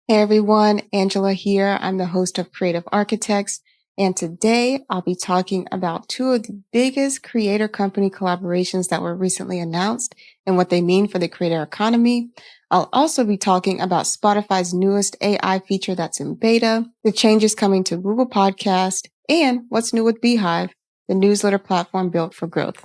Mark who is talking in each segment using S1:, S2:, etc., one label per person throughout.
S1: Hey everyone, Angela here. I'm the host of Creative Architects, and today I'll be talking about two of the biggest creator company collaborations that were recently announced and what they mean for the creator economy. I'll also be talking about Spotify's newest AI feature that's in beta, the changes coming to Google Podcast, and what's new with Beehiiv, the newsletter platform built for growth.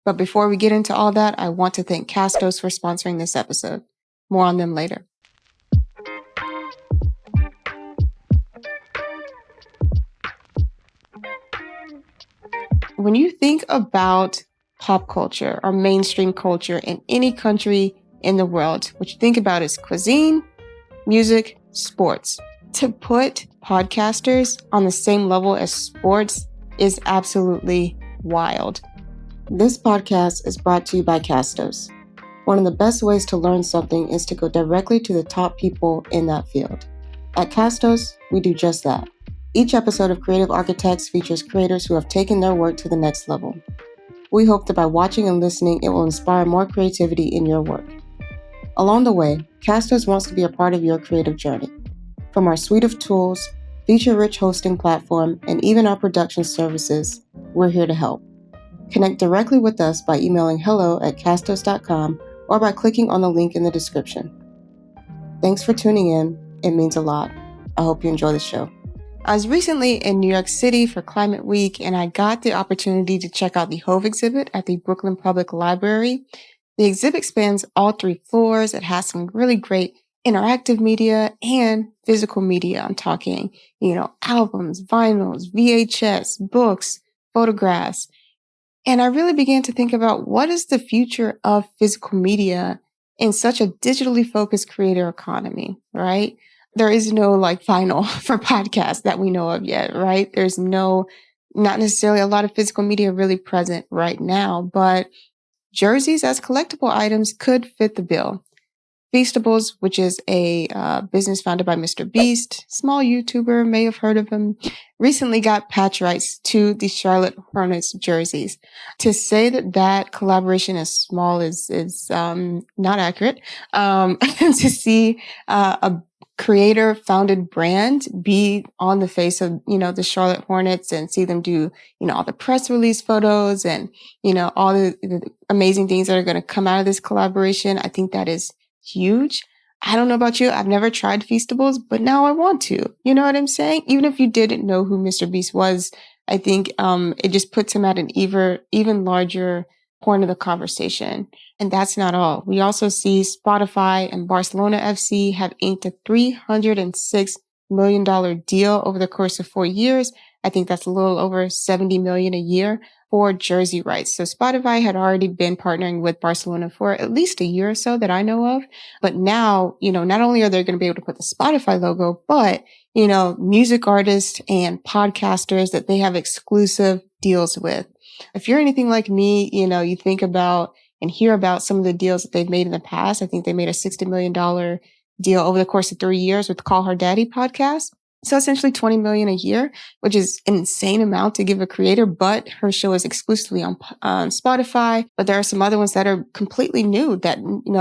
S1: But before we get into all that, I want to thank Castos for sponsoring this episode. More on them later. When you think about pop culture or mainstream culture in any country in the world, what you think about is cuisine, music, sports. To put podcasters on the same level as sports is absolutely wild. This podcast is brought to you by Castos. One of the best ways to learn something is to go directly to the top people in that field. At Castos, we do just that. Each episode of Creative Architects features creators who have taken their work to the next level. We hope that by watching and listening, it will inspire more creativity in your work. Along the way, Castos wants to be a part of your creative journey. From our suite of tools, feature-rich hosting platform, and even our production services, we're here to help. Connect directly with us by emailing hello@castos.com or by clicking on the link in the description. Thanks for tuning in. It means a lot. I hope you enjoy the show. I was recently in New York City for Climate Week, and I got the opportunity to check out the Hove exhibit at the Brooklyn Public Library. The exhibit spans all 3 floors. It has some really great interactive media and physical media. I'm talking, albums, vinyls, VHS, books, photographs. And I really began to think about what is the future of physical media in such a digitally focused creator economy, right? There is no vinyl for podcasts that we know of yet, right? There's not necessarily a lot of physical media really present right now, but jerseys as collectible items could fit the bill. Feastables, which is a business founded by Mr. Beast, small YouTuber, may have heard of him, recently got patch rights to the Charlotte Hornets jerseys. To say that collaboration is small is not accurate. To see a creator-founded brand be on the face of, the Charlotte Hornets and see them do, all the press release photos and, all the amazing things that are going to come out of this collaboration, I think that is huge. I don't know about you. I've never tried Feastables, but now I want to. You know what I'm saying? Even if you didn't know who Mr. Beast was, I think it just puts him at an even larger point of the conversation. And that's not all. We also see Spotify and Barcelona FC have inked a $306 million deal over the course of 4 years. I think that's a little over $70 million a year for jersey rights. So Spotify had already been partnering with Barcelona for at least a year or so that I know of. But now, not only are they going to be able to put the Spotify logo, but, music artists and podcasters that they have exclusive deals with. If you're anything like me, you think about and hear about some of the deals that they've made in the past. I think they made a $60 million deal over the course of 3 years with Call Her Daddy podcast. So essentially $20 million a year, which is an insane amount to give a creator, but her show is exclusively on Spotify. But there are some other ones that are completely new that,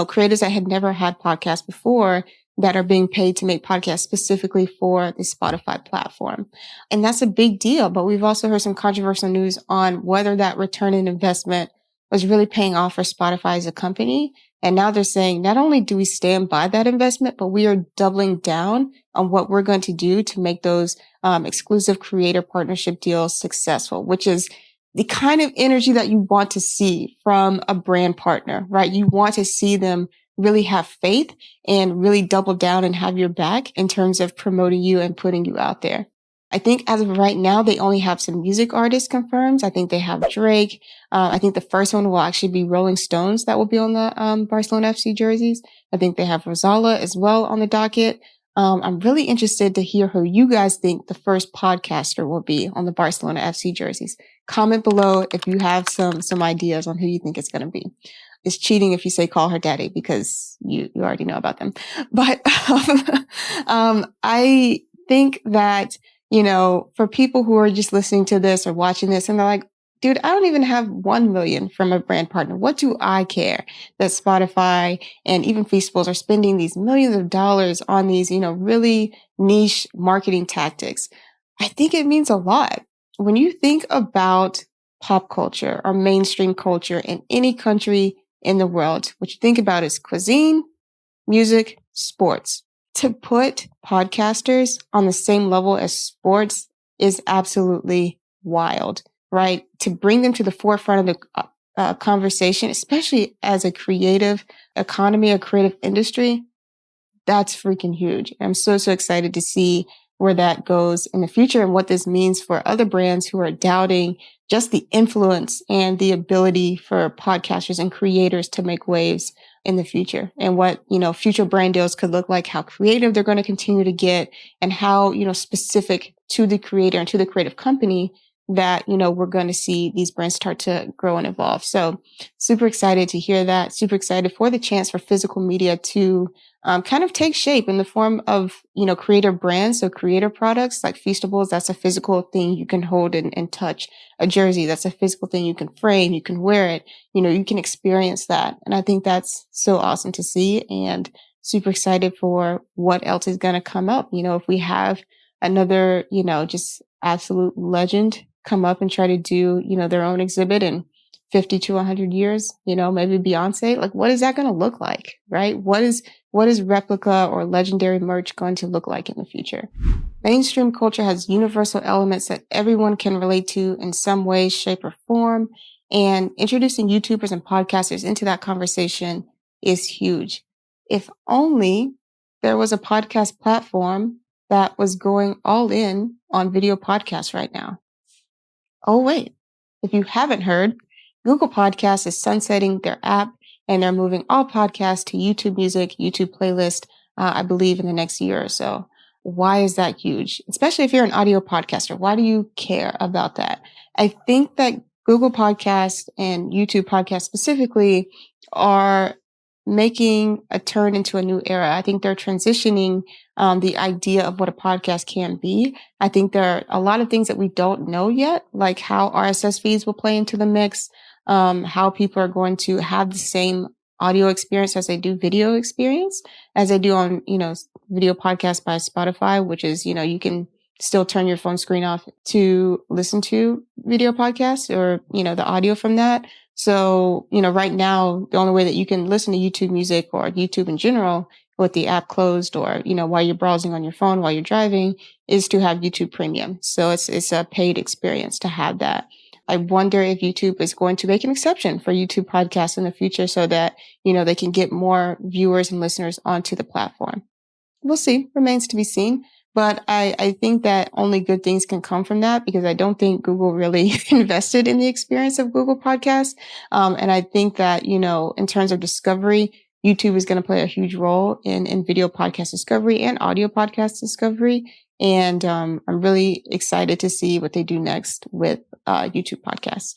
S1: creators that had never had podcasts before that are being paid to make podcasts specifically for the Spotify platform. And that's a big deal. But we've also heard some controversial news on whether that return on investment was really paying off for Spotify as a company. And now they're saying, not only do we stand by that investment, but we are doubling down on what we're going to do to make those exclusive creator partnership deals successful, which is the kind of energy that you want to see from a brand partner, right? You want to see them really have faith and really double down and have your back in terms of promoting you and putting you out there. I think as of right now, they only have some music artists confirmed. I think they have Drake. I think the first one will actually be Rolling Stones that will be on the Barcelona FC jerseys. I think they have Rosala as well on the docket. I'm really interested to hear who you guys think the first podcaster will be on the Barcelona FC jerseys. Comment below if you have some ideas on who you think it's going to be. It's cheating if you say Call Her Daddy because you already know about them. But I think that, for people who are just listening to this or watching this and they're like, dude, I don't even have 1 million from a brand partner. What do I care that Spotify and even Feastables are spending these millions of dollars on these, really niche marketing tactics? I think it means a lot. When you think about pop culture or mainstream culture in any country in the world, what you think about is cuisine, music, sports. To put podcasters on the same level as sports is absolutely wild, right? To bring them to the forefront of the conversation, especially as a creative economy, a creative industry, that's freaking huge. I'm so excited to see where that goes in the future and what this means for other brands who are doubting just the influence and the ability for podcasters and creators to make waves in the future, and what, future brand deals could look like, how creative they're going to continue to get, and how, specific to the creator and to the creative company that, we're going to see these brands start to grow and evolve. So super excited to hear that. Super excited for the chance for physical media to kind of take shape in the form of, creator brands. So creator products like Feastables, that's a physical thing you can hold and touch. A jersey, that's a physical thing you can frame, you can wear it, you can experience that. And I think that's so awesome to see, and super excited for what else is going to come up. If we have another, just absolute legend come up and try to do, their own exhibit in 50 to 100 years, maybe Beyonce, like what is that going to look like, right? What is replica or legendary merch going to look like in the future? Mainstream culture has universal elements that everyone can relate to in some way, shape, or form. And introducing YouTubers and podcasters into that conversation is huge. If only there was a podcast platform that was going all in on video podcasts right now. Oh, wait. If you haven't heard, Google Podcasts is sunsetting their app, and they're moving all podcasts to YouTube Music, YouTube Playlist, I believe in the next year or so. Why is that huge? Especially if you're an audio podcaster, why do you care about that? I think that Google Podcasts and YouTube Podcasts specifically are making a turn into a new era. I think they're transitioning the idea of what a podcast can be. I think there are a lot of things that we don't know yet, like how RSS feeds will play into the mix, how people are going to have the same audio experience as they do video experience, as they do on, video podcasts by Spotify, which is, you can still turn your phone screen off to listen to video podcasts or, the audio from that. So, right now, the only way that you can listen to YouTube music or YouTube in general with the app closed or, while you're browsing on your phone, while you're driving, is to have YouTube Premium. So it's a paid experience to have that. I wonder if YouTube is going to make an exception for YouTube podcasts in the future so that, they can get more viewers and listeners onto the platform. We'll see. Remains to be seen. But I think that only good things can come from that, because I don't think Google really invested in the experience of Google Podcasts. And I think that, in terms of discovery, YouTube is going to play a huge role in video podcast discovery and audio podcast discovery. And I'm really excited to see what they do next with YouTube podcasts.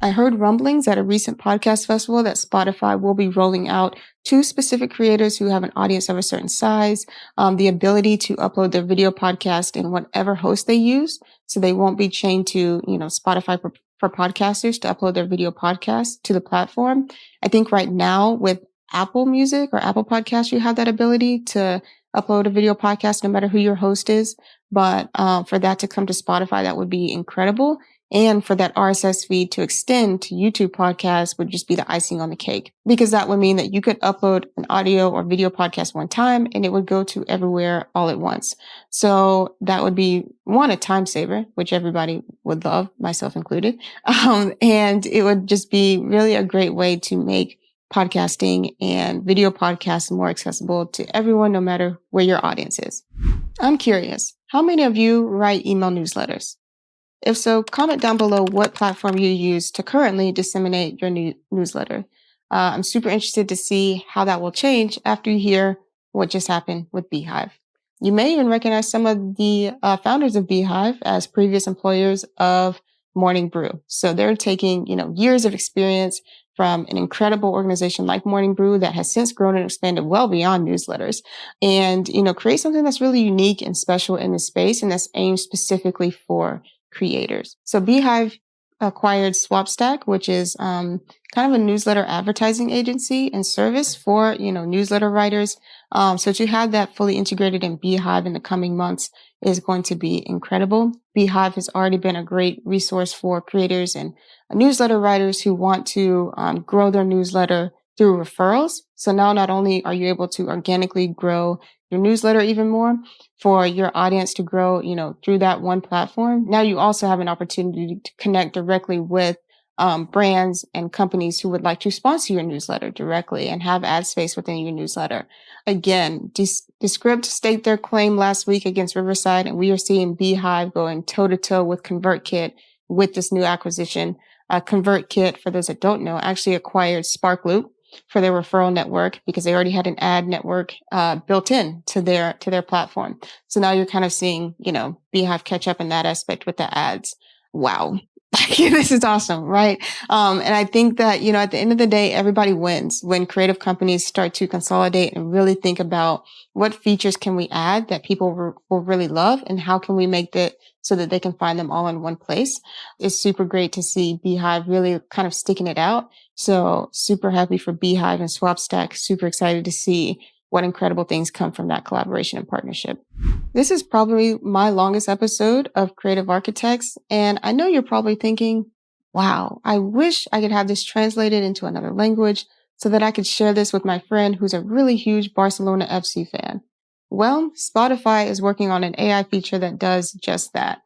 S1: I heard rumblings at a recent podcast festival that Spotify will be rolling out to specific creators who have an audience of a certain size, the ability to upload their video podcast in whatever host they use. So they won't be chained to, Spotify for podcasters to upload their video podcast to the platform. I think right now with Apple Music or Apple Podcasts, you have that ability to upload a video podcast no matter who your host is. But for that to come to Spotify, that would be incredible. And for that RSS feed to extend to YouTube podcasts would just be the icing on the cake, because that would mean that you could upload an audio or video podcast one time and it would go to everywhere all at once. So that would be a time saver, which everybody would love, myself included. And it would just be really a great way to make podcasting and video podcasts more accessible to everyone, no matter where your audience is. I'm curious, how many of you write email newsletters? If so, comment down below what platform you use to currently disseminate your newsletter. I'm super interested to see how that will change after you hear what just happened with Beehiiv. You may even recognize some of the founders of Beehiiv as previous employers of Morning Brew. So they're taking, years of experience from an incredible organization like Morning Brew that has since grown and expanded well beyond newsletters, and, create something that's really unique and special in the space, and that's aimed specifically for creators. So Beehiiv acquired Swapstack, which is kind of a newsletter advertising agency and service for, newsletter writers. So to have that fully integrated in Beehiiv in the coming months is going to be incredible. Beehiiv has already been a great resource for creators and newsletter writers who want to grow their newsletter through referrals. So now not only are you able to organically grow your newsletter even more for your audience to grow, through that one platform, now you also have an opportunity to connect directly with brands and companies who would like to sponsor your newsletter directly and have ad space within your newsletter. Again, Descript staked their claim last week against Riverside, and we are seeing Beehiiv going toe to toe with ConvertKit with this new acquisition. ConvertKit, for those that don't know, actually acquired Sparkloop for their referral network because they already had an ad network built in to their platform. So now you're kind of seeing, Beehiiv catch up in that aspect with the ads. Wow. This is awesome, right? And I think that, at the end of the day, everybody wins when creative companies start to consolidate and really think about what features can we add that people will really love and how can we make that so that they can find them all in one place. It's super great to see Beehiiv really kind of sticking it out. So super happy for Beehiiv and Swapstack. Super excited to see what incredible things come from that collaboration and partnership. This is probably my longest episode of Creative Architects. And I know you're probably thinking, wow, I wish I could have this translated into another language so that I could share this with my friend who's a really huge Barcelona FC fan. Well, Spotify is working on an AI feature that does just that.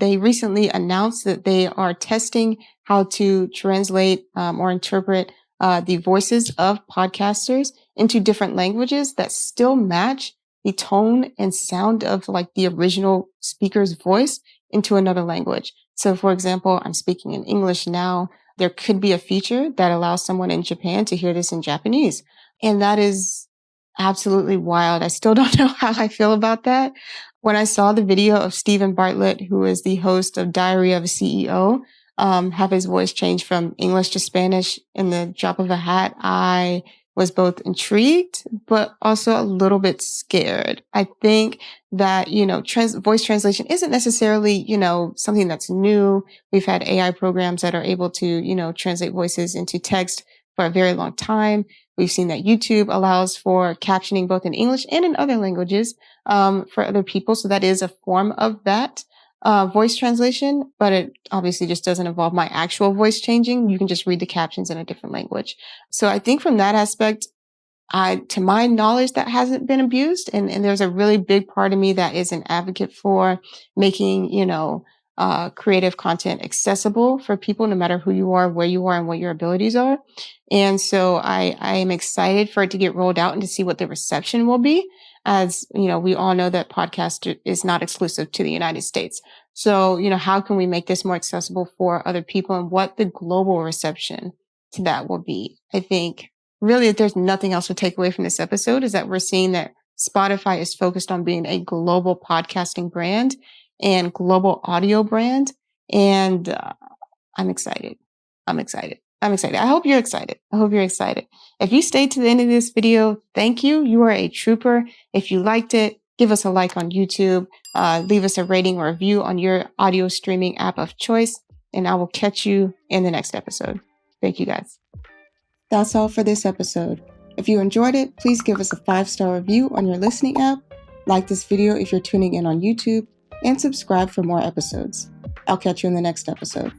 S1: They recently announced that they are testing how to translate or interpret the voices of podcasters into different languages that still match the tone and sound of like the original speaker's voice into another language. So for example, I'm speaking in English now. There could be a feature that allows someone in Japan to hear this in Japanese. And that is absolutely wild. I still don't know how I feel about that. When I saw the video of Stephen Bartlett, who is the host of Diary of a CEO, have his voice change from English to Spanish in the drop of a hat, I was both intrigued, but also a little bit scared. I think that, voice translation isn't necessarily, something that's new. We've had AI programs that are able to, translate voices into text for a very long time. We've seen that YouTube allows for captioning both in English and in other languages for other people. So that is a form of that voice translation, but it obviously just doesn't involve my actual voice changing. You can just read the captions in a different language. So I think from that aspect, to my knowledge, that hasn't been abused. And there's a really big part of me that is an advocate for making, creative content accessible for people, no matter who you are, where you are, and what your abilities are. And so I am excited for it to get rolled out and to see what the reception will be. As, we all know that podcast is not exclusive to the United States. So, how can we make this more accessible for other people and what the global reception to that will be? I think really, if there's nothing else to take away from this episode, is that we're seeing that Spotify is focused on being a global podcasting brand and global audio brand. And I'm excited. I'm excited. I'm excited. I hope you're excited. I hope you're excited. If you stayed to the end of this video, thank you. You are a trooper. If you liked it, give us a like on YouTube. Leave us a rating or review on your audio streaming app of choice. And I will catch you in the next episode. Thank you, guys. That's all for this episode. If you enjoyed it, please give us a 5-star review on your listening app, like this video if you're tuning in on YouTube, and subscribe for more episodes. I'll catch you in the next episode.